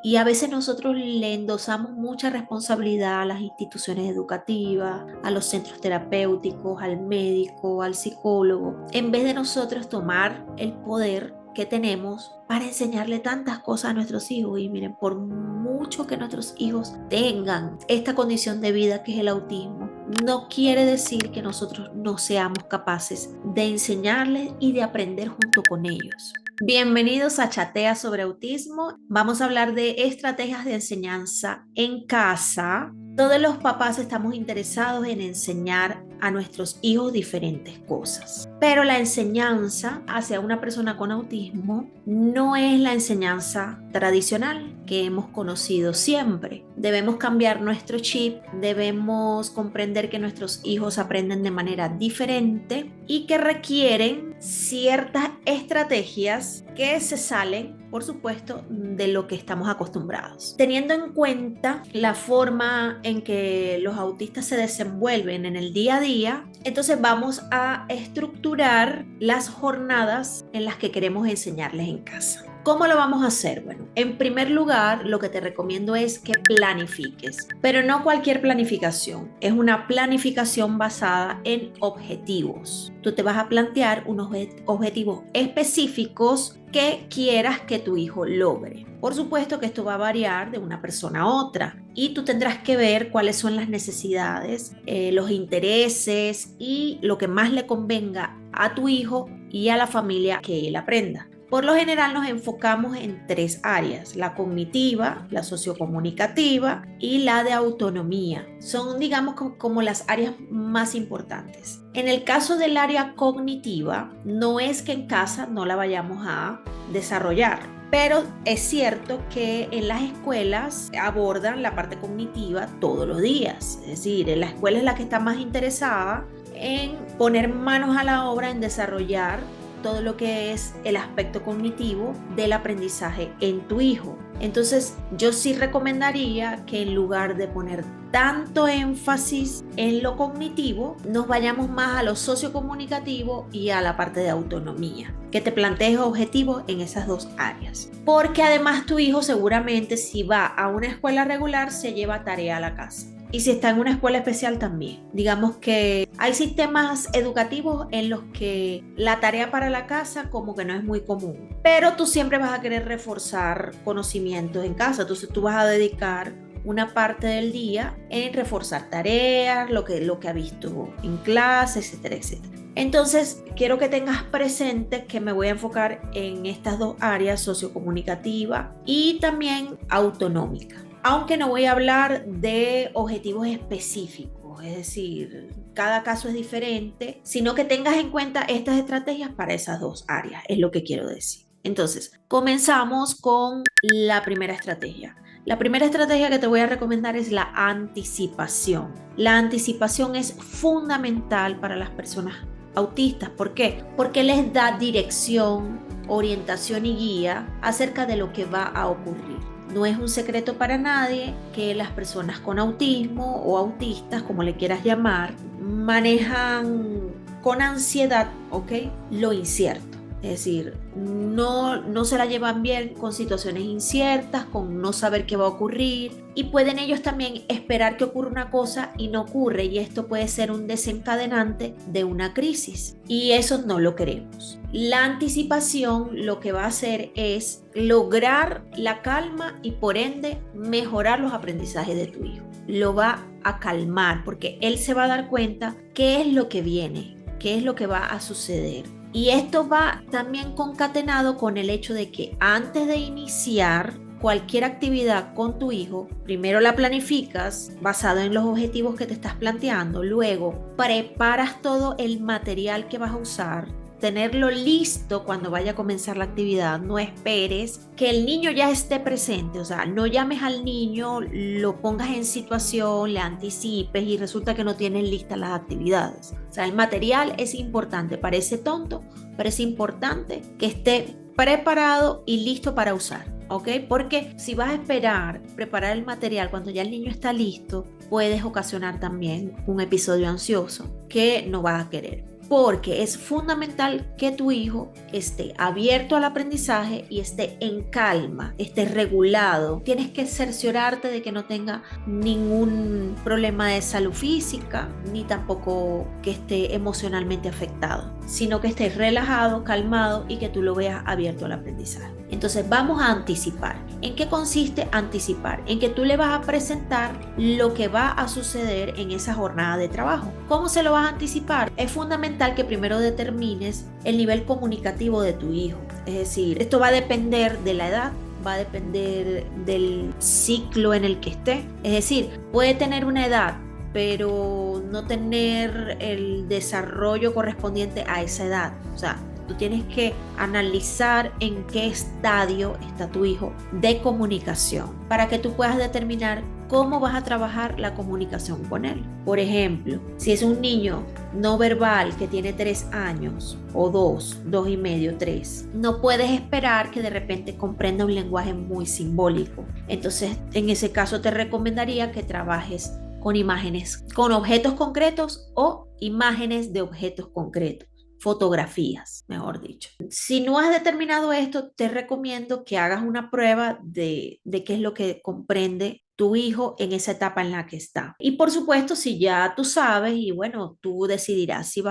Y a veces nosotros le endosamos mucha responsabilidad a las instituciones educativas, a los centros terapéuticos, al médico, al psicólogo, en vez de nosotros tomar el poder que tenemos para enseñarle tantas cosas a nuestros hijos. Y miren, por mucho que nuestros hijos tengan esta condición de vida que es el autismo, no quiere decir que nosotros no seamos capaces de enseñarles y de aprender junto con ellos. Bienvenidos a Chatea sobre Autismo. Vamos a hablar de estrategias de enseñanza en casa. Todos los papás estamos interesados en enseñar a nuestros hijos diferentes cosas, pero la enseñanza hacia una persona con autismo no es la enseñanza tradicional que hemos conocido siempre. Debemos cambiar nuestro chip, debemos comprender que nuestros hijos aprenden de manera diferente y que requieren ciertas estrategias que se salen, por supuesto, de lo que estamos acostumbrados. Teniendo en cuenta la forma en que los autistas se desenvuelven en el día a día, entonces vamos a estructurar las jornadas en las que queremos enseñarles en casa. ¿Cómo lo vamos a hacer? Bueno, en primer lugar, lo que te recomiendo es que planifiques, pero no cualquier planificación. Es una planificación basada en objetivos. Tú te vas a plantear unos objetivos específicos que quieras que tu hijo logre. Por supuesto que esto va a variar de una persona a otra y tú tendrás que ver cuáles son las necesidades, los intereses y lo que más le convenga a tu hijo y a la familia que él aprenda. Por lo general nos enfocamos en 3 áreas: la cognitiva, la sociocomunicativa y la de autonomía. Son, digamos, como las áreas más importantes. En el caso del área cognitiva, no es que en casa no la vayamos a desarrollar, pero es cierto que en las escuelas abordan la parte cognitiva todos los días. Es decir, en la escuela es la que está más interesada en poner manos a la obra en desarrollar todo lo que es el aspecto cognitivo del aprendizaje en tu hijo. Entonces, yo sí recomendaría que en lugar de poner tanto énfasis en lo cognitivo, nos vayamos más a lo sociocomunicativo y a la parte de autonomía. Que te plantees objetivos en esas 2 áreas. Porque además tu hijo seguramente, si va a una escuela regular, se lleva tarea a la casa. Y si está en una escuela especial también. Digamos que hay sistemas educativos en los que la tarea para la casa como que no es muy común. Pero tú siempre vas a querer reforzar conocimientos en casa. Entonces tú vas a dedicar una parte del día en reforzar tareas, lo que ha visto en clase, etcétera, etcétera. Entonces, quiero que tengas presente que me voy a enfocar en estas 2 áreas, sociocomunicativa y también autonómica. Aunque no voy a hablar de objetivos específicos, es decir, cada caso es diferente, sino que tengas en cuenta estas estrategias para esas 2 áreas, es lo que quiero decir. Entonces, comenzamos con la primera estrategia. La primera estrategia que te voy a recomendar es la anticipación. La anticipación es fundamental para las personas autistas. ¿Por qué? Porque les da dirección, orientación y guía acerca de lo que va a ocurrir. No es un secreto para nadie que las personas con autismo o autistas, como le quieras llamar, manejan con ansiedad, ¿ok?, lo incierto. Es decir, no se la llevan bien con situaciones inciertas, con no saber qué va a ocurrir, y pueden ellos también esperar que ocurra una cosa y no ocurre, y esto puede ser un desencadenante de una crisis, y eso no lo queremos. La anticipación lo que va a hacer es lograr la calma y por ende mejorar los aprendizajes de tu hijo. Lo va a calmar porque él se va a dar cuenta qué es lo que viene, qué es lo que va a suceder. Y esto va también concatenado con el hecho de que antes de iniciar cualquier actividad con tu hijo, primero la planificas basado en los objetivos que te estás planteando, luego preparas todo el material que vas a usar, tenerlo listo cuando vaya a comenzar la actividad. No esperes que el niño ya esté presente, o sea, no llames al niño, lo pongas en situación, le anticipes y resulta que no tienes listas las actividades. O sea, el material es importante, parece tonto, pero es importante que esté preparado y listo para usar, ¿ok? Porque si vas a esperar preparar el material cuando ya el niño está listo, puedes ocasionar también un episodio ansioso que no vas a querer. porque es fundamental que tu hijo esté abierto al aprendizaje y esté en calma, esté regulado. Tienes que cerciorarte de que no tenga ningún problema de salud física, ni tampoco que esté emocionalmente afectado, sino que esté relajado, calmado y que tú lo veas abierto al aprendizaje. Entonces vamos a anticipar. ¿En qué consiste anticipar? En que tú le vas a presentar lo que va a suceder en esa jornada de trabajo. ¿Cómo se lo vas a anticipar? Es fundamental que primero determines el nivel comunicativo de tu hijo. Es decir, esto va a depender de la edad, va a depender del ciclo en el que esté. Es decir, puede tener una edad, pero no tener el desarrollo correspondiente a esa edad. O sea, tú tienes que analizar en qué estadio está tu hijo de comunicación para que tú puedas determinar cómo vas a trabajar la comunicación con él. Por ejemplo, si es un niño no verbal que tiene 3 años o 2 y medio, 3, no puedes esperar que de repente comprenda un lenguaje muy simbólico. Entonces, en ese caso te recomendaría que trabajes con imágenes, con objetos concretos o imágenes de objetos concretos. Fotografías, mejor dicho. Si no has determinado esto, te recomiendo que hagas una prueba de qué es lo que comprende tu hijo en esa etapa en la que está. Y por supuesto, si ya tú sabes y bueno, tú decidirás si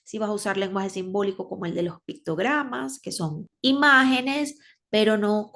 si vas a usar lenguaje simbólico como el de los pictogramas, que son imágenes, pero no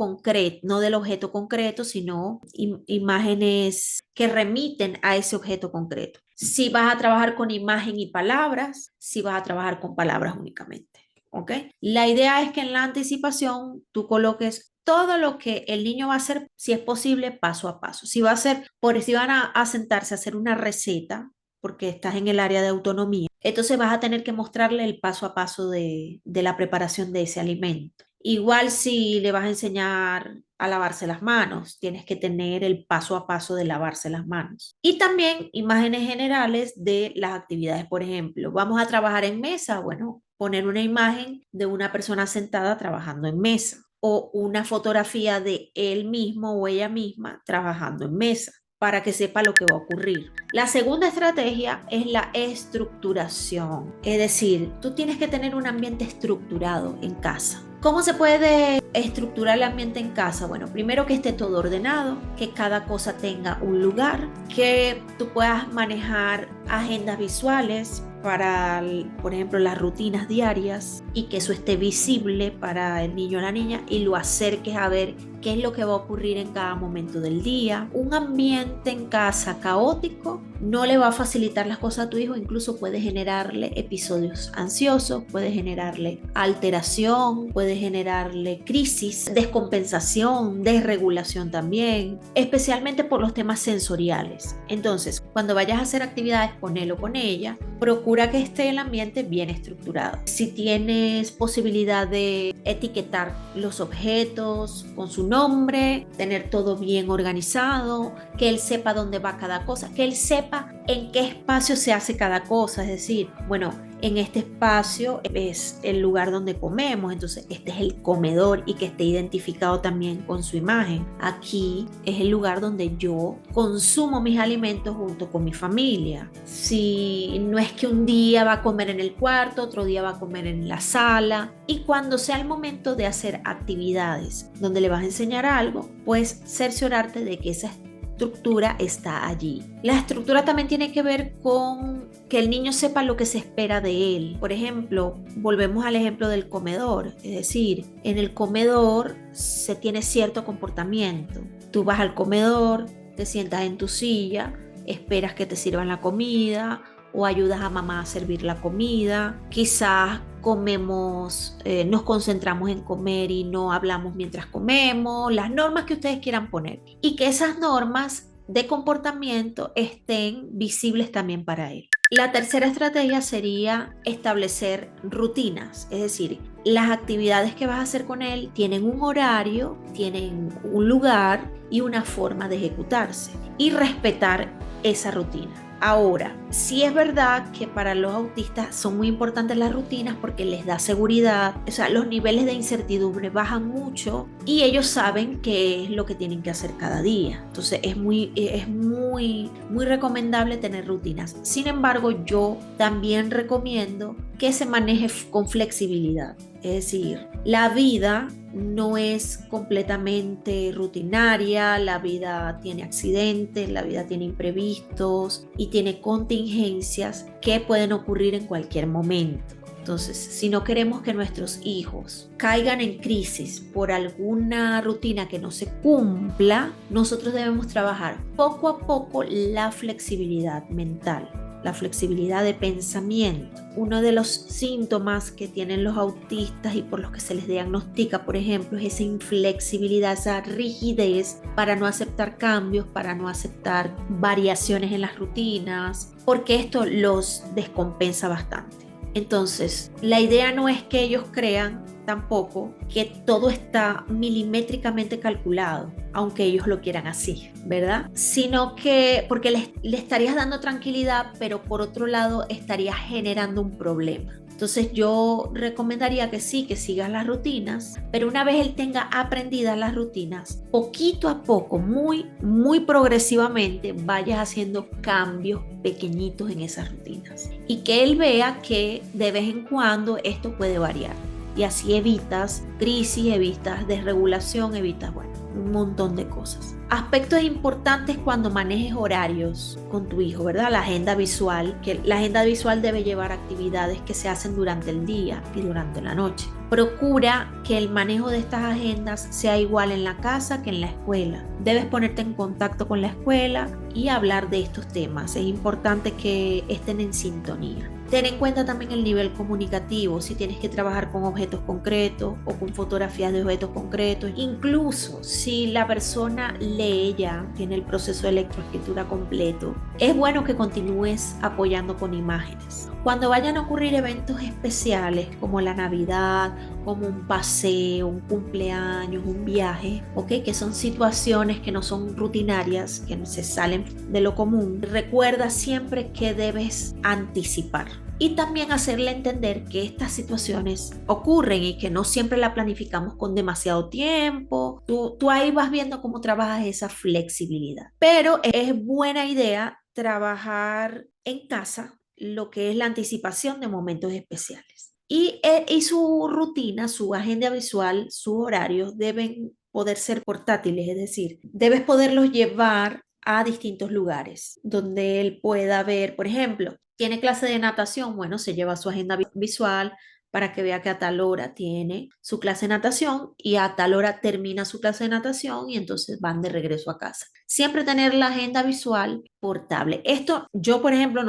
no del objeto concreto, sino imágenes que remiten a ese objeto concreto. Si vas a trabajar con imagen y palabras, si vas a trabajar con palabras únicamente. ¿Ok? La idea es que en la anticipación tú coloques todo lo que el niño va a hacer, si es posible, paso a paso. Si va a hacer, si van a sentarse a hacer una receta, porque estás en el área de autonomía, entonces vas a tener que mostrarle el paso a paso de la preparación de ese alimento. Igual si le vas a enseñar a lavarse las manos, tienes que tener el paso a paso de lavarse las manos. Y también imágenes generales de las actividades. Por ejemplo, vamos a trabajar en mesa. Bueno, poner una imagen de una persona sentada trabajando en mesa o una fotografía de él mismo o ella misma trabajando en mesa para que sepa lo que va a ocurrir. La segunda estrategia es la estructuración, es decir, tú tienes que tener un ambiente estructurado en casa. ¿Cómo se puede estructurar el ambiente en casa? Bueno, primero que esté todo ordenado, que cada cosa tenga un lugar, que tú puedas manejar agendas visuales para, por ejemplo, las rutinas diarias y que eso esté visible para el niño o la niña y lo acerques a ver qué es lo que va a ocurrir en cada momento del día. Un ambiente en casa caótico no le va a facilitar las cosas a tu hijo, incluso puede generarle episodios ansiosos, puede generarle alteración, puede generarle crisis, descompensación, desregulación también, especialmente por los temas sensoriales. Entonces, cuando vayas a hacer actividades con él o con ella, procura que esté el ambiente bien estructurado. Si tienes posibilidad de etiquetar los objetos con su nombre, tener todo bien organizado, que él sepa dónde va cada cosa, que él sepa en qué espacio se hace cada cosa, es decir, bueno, en este espacio es el lugar donde comemos, entonces este es el comedor y que esté identificado también con su imagen. Aquí es el lugar donde yo consumo mis alimentos junto con mi familia. Si no es que un día va a comer en el cuarto, otro día va a comer en la sala, y cuando sea el momento de hacer actividades donde le vas a enseñar algo, pues cerciorarte de que esa estructura está allí. La estructura también tiene que ver con que el niño sepa lo que se espera de él. Por ejemplo, volvemos al ejemplo del comedor, es decir, en el comedor se tiene cierto comportamiento. Tú vas al comedor, te sientas en tu silla, esperas que te sirvan la comida o ayudas a mamá a servir la comida. Quizás comemos, nos concentramos en comer y no hablamos mientras comemos, las normas que ustedes quieran poner. Y que esas normas de comportamiento estén visibles también para él. La tercera estrategia sería establecer rutinas, es decir, las actividades que vas a hacer con él tienen un horario, tienen un lugar y una forma de ejecutarse y respetar esa rutina. Ahora, sí es verdad que para los autistas son muy importantes las rutinas porque les da seguridad, o sea, los niveles de incertidumbre bajan mucho y ellos saben qué es lo que tienen que hacer cada día. Entonces muy recomendable tener rutinas. Sin embargo, yo también recomiendo que se maneje con flexibilidad. Es decir, la vida no es completamente rutinaria, la vida tiene accidentes, la vida tiene imprevistos y tiene contingencias que pueden ocurrir en cualquier momento. Entonces, si no queremos que nuestros hijos caigan en crisis por alguna rutina que no se cumpla, nosotros debemos trabajar poco a poco la flexibilidad mental, la flexibilidad de pensamiento. Uno de los síntomas que tienen los autistas y por los que se les diagnostica, por ejemplo, es esa inflexibilidad, esa rigidez para no aceptar cambios, para no aceptar variaciones en las rutinas, porque esto los descompensa bastante. Entonces, la idea no es que ellos crean tampoco que todo está milimétricamente calculado, aunque ellos lo quieran así, ¿verdad? Sino que, porque le estarías dando tranquilidad, pero por otro lado estarías generando un problema. Entonces yo recomendaría que sí, que sigas las rutinas, pero una vez él tenga aprendidas las rutinas, poquito a poco, muy progresivamente, vayas haciendo cambios pequeñitos en esas rutinas y que él vea que de vez en cuando esto puede variar. Y así evitas crisis, evitas desregulación, evitas, bueno, un montón de cosas. Aspectos importantes cuando manejes horarios con tu hijo, ¿verdad? La agenda visual, que la agenda visual debe llevar actividades que se hacen durante el día y durante la noche. Procura que el manejo de estas agendas sea igual en la casa que en la escuela. Debes ponerte en contacto con la escuela y hablar de estos temas. Es importante que estén en sintonía. Ten en cuenta también el nivel comunicativo, si tienes que trabajar con objetos concretos o con fotografías de objetos concretos. Incluso si la persona lee ya, tiene el proceso de lectoescritura completo, es bueno que continúes apoyando con imágenes. Cuando vayan a ocurrir eventos especiales como la Navidad, como un paseo, un cumpleaños, un viaje, ¿ok? Que son situaciones que no son rutinarias, que se salen de lo común, recuerda siempre que debes anticipar. Y también hacerle entender que estas situaciones ocurren y que no siempre la planificamos con demasiado tiempo. Tú ahí vas viendo cómo trabajas esa flexibilidad. Pero es buena idea trabajar en casa lo que es la anticipación de momentos especiales. Y su rutina, su agenda visual, sus horarios deben poder ser portátiles, es decir, debes poderlos llevar a distintos lugares donde él pueda ver, por ejemplo, tiene clase de natación, bueno, se lleva su agenda visual para que vea que a tal hora tiene su clase de natación y a tal hora termina su clase de natación y entonces van de regreso a casa. Siempre tener la agenda visual portable. Esto yo, por ejemplo,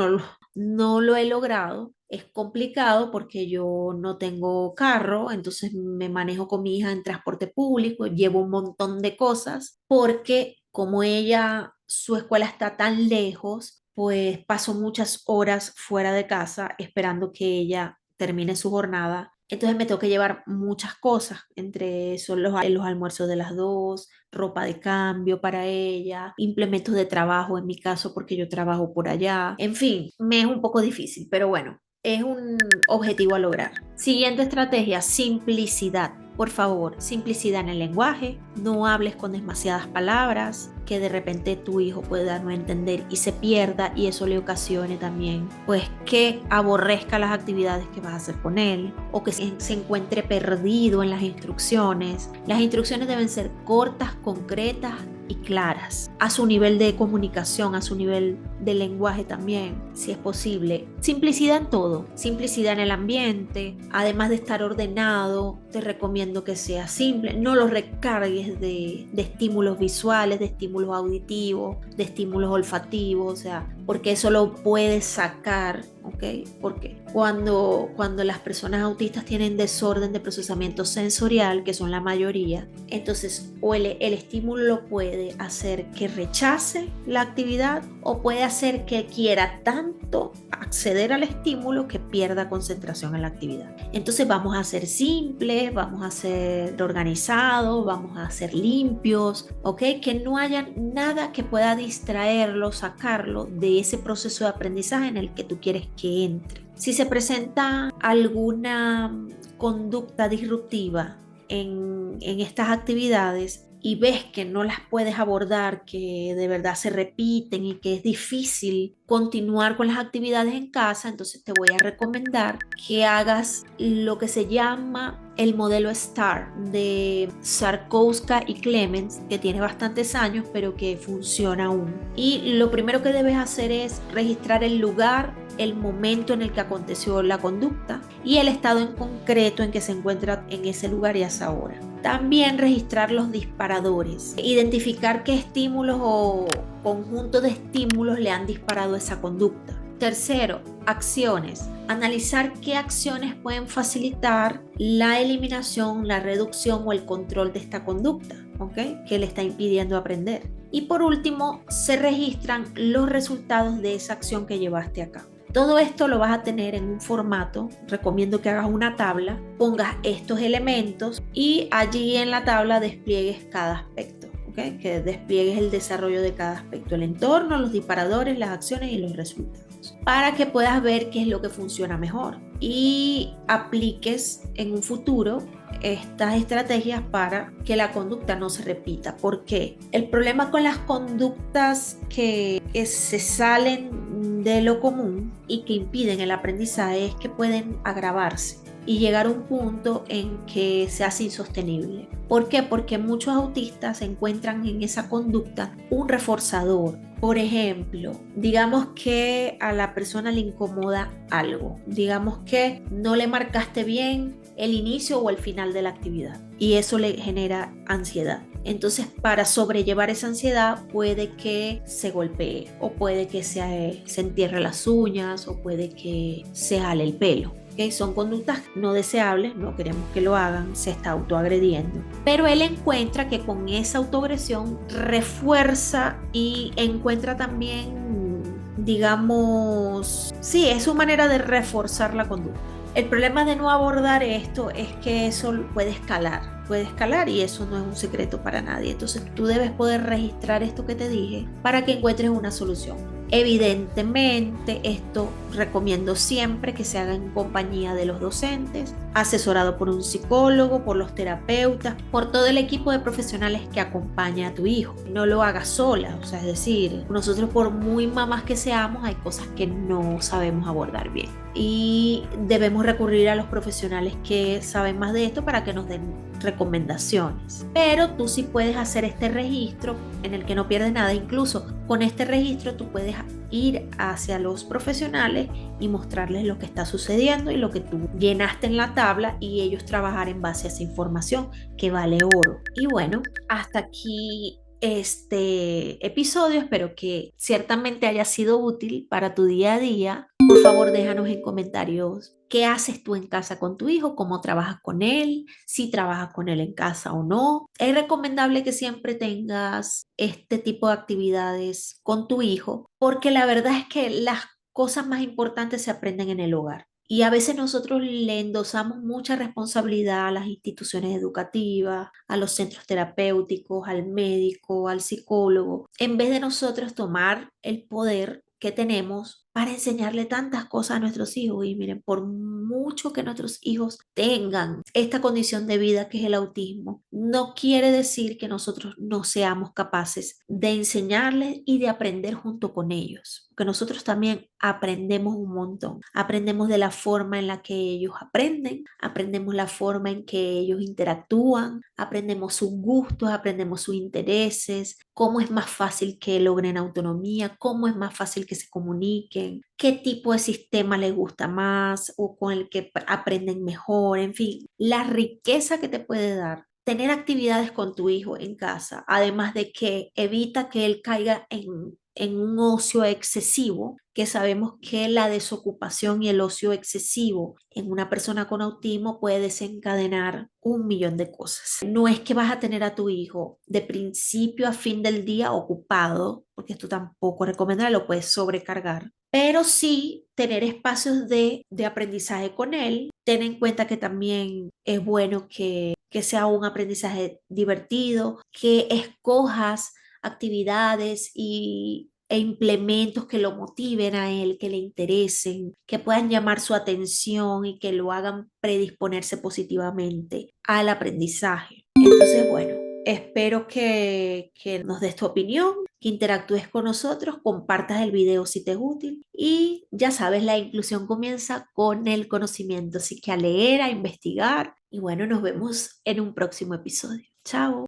no lo he logrado. Es complicado porque yo no tengo carro, entonces me manejo con mi hija en transporte público, llevo un montón de cosas porque como su escuela está tan lejos, pues paso muchas horas fuera de casa esperando que ella termine su jornada. Entonces me tengo que llevar muchas cosas, entre eso los almuerzos de las dos, ropa de cambio para ella, implementos de trabajo en mi caso porque yo trabajo por allá. En fin, me es un poco difícil, pero bueno, es un objetivo a lograr. Siguiente estrategia, simplicidad. Por favor, simplicidad en el lenguaje, no hables con demasiadas palabras que de repente tu hijo pueda no entender y se pierda y eso le ocasione también pues que aborrezca las actividades que vas a hacer con él o que se encuentre perdido en las instrucciones. Las instrucciones deben ser cortas, concretas y claras, a su nivel de comunicación, a su nivel de lenguaje también, si es posible. Simplicidad en todo, simplicidad en el ambiente, además de estar ordenado, te recomiendo que sea simple, no lo recargues de estímulos visuales, de estímulos auditivos, de estímulos olfativos, o sea, porque eso lo puedes sacar, ¿ok? Porque cuando las personas autistas tienen desorden de procesamiento sensorial, que son la mayoría, entonces o el estímulo lo puede hacer que rechace la actividad o puede hacer que quiera tanto acceder al estímulo que pierda concentración en la actividad. Entonces vamos a ser simples, vamos a ser organizados, vamos a ser limpios, ¿ok? Que no haya nada que pueda distraerlo, sacarlo de ese proceso de aprendizaje en el que tú quieres que entre. Si se presenta alguna conducta disruptiva en estas actividades, y ves que no las puedes abordar, que de verdad se repiten y que es difícil continuar con las actividades en casa, entonces te voy a recomendar que hagas lo que se llama el modelo STAR de Sarkowska y Clemens, que tiene bastantes años, pero que funciona aún. Y lo primero que debes hacer es registrar el lugar, el momento en el que aconteció la conducta y el estado en concreto en que se encuentra en ese lugar y a esa hora. También registrar los disparadores, identificar qué estímulos o conjunto de estímulos le han disparado esa conducta. Tercero, acciones. Analizar qué acciones pueden facilitar la eliminación, la reducción o el control de esta conducta, ¿ok? Que le está impidiendo aprender. Y por último, se registran los resultados de esa acción que llevaste a cabo. Todo esto lo vas a tener en un formato, recomiendo que hagas una tabla, pongas estos elementos y allí en la tabla despliegues cada aspecto, ¿ok? Que despliegues el desarrollo de cada aspecto, el entorno, los disparadores, las acciones y los resultados, para que puedas ver qué es lo que funciona mejor y apliques en un futuro estas estrategias para que la conducta no se repita. ¿Por qué? El problema con las conductas que se salen de lo común y que impiden el aprendizaje es que pueden agravarse y llegar a un punto en que se hace insostenible. ¿Por qué? Porque muchos autistas encuentran en esa conducta un reforzador. Por ejemplo, digamos que a la persona le incomoda algo, digamos que no le marcaste bien el inicio o el final de la actividad y eso le genera ansiedad. Entonces, para sobrellevar esa ansiedad puede que se golpee o puede que se entierre las uñas o puede que se jale el pelo. ¿Okay? Son conductas no deseables, no queremos que lo hagan, se está autoagrediendo. Pero él encuentra que con esa autoagresión refuerza y encuentra también, digamos, sí, es su manera de reforzar la conducta. El problema de no abordar esto es que eso puede escalar y eso no es un secreto para nadie. Entonces tú debes poder registrar esto que te dije para que encuentres una solución. Evidentemente, esto recomiendo siempre que se haga en compañía de los docentes, asesorado por un psicólogo, por los terapeutas, por todo el equipo de profesionales que acompaña a tu hijo. No lo hagas sola, o sea, es decir, nosotros por muy mamás que seamos, hay cosas que no sabemos abordar bien. Y debemos recurrir a los profesionales que saben más de esto para que nos den recomendaciones. Pero tú sí puedes hacer este registro en el que no pierdes nada. Incluso con este registro tú puedes ir hacia los profesionales y mostrarles lo que está sucediendo y lo que tú llenaste en la tabla y ellos trabajar en base a esa información que vale oro. Y bueno, hasta aquí este episodio. Espero que ciertamente haya sido útil para tu día a día. Por favor, déjanos en comentarios qué haces tú en casa con tu hijo, cómo trabajas con él, si trabajas con él en casa o no. Es recomendable que siempre tengas este tipo de actividades con tu hijo, porque la verdad es que las cosas más importantes se aprenden en el hogar. Y a veces nosotros le endosamos mucha responsabilidad a las instituciones educativas, a los centros terapéuticos, al médico, al psicólogo, en vez de nosotros tomar el poder que tenemos para enseñarle tantas cosas a nuestros hijos. Y miren, por mucho que nuestros hijos tengan esta condición de vida que es el autismo, no quiere decir que nosotros no seamos capaces de enseñarles y de aprender junto con ellos, porque nosotros también aprendemos un montón. Aprendemos de la forma en la que ellos aprenden, aprendemos la forma en que ellos interactúan, aprendemos sus gustos, aprendemos sus intereses, cómo es más fácil que logren autonomía, cómo es más fácil que se comuniquen, qué tipo de sistema les gusta más o con el que aprenden mejor, en fin, la riqueza que te puede dar tener actividades con tu hijo en casa, además de que evita que él caiga en un ocio excesivo, que sabemos que la desocupación y el ocio excesivo en una persona con autismo puede desencadenar un millón de cosas. No es que vas a tener a tu hijo de principio a fin del día ocupado, porque esto tampoco es recomendable, lo puedes sobrecargar, pero sí tener espacios de aprendizaje con él. Ten en cuenta que también es bueno que sea un aprendizaje divertido, que escojas actividades e implementos que lo motiven a él, que le interesen, que puedan llamar su atención y que lo hagan predisponerse positivamente al aprendizaje. Entonces, bueno, espero que nos des tu opinión, que interactúes con nosotros, compartas el video si te es útil y ya sabes, la inclusión comienza con el conocimiento, así que a leer, a investigar y bueno, nos vemos en un próximo episodio. Chao.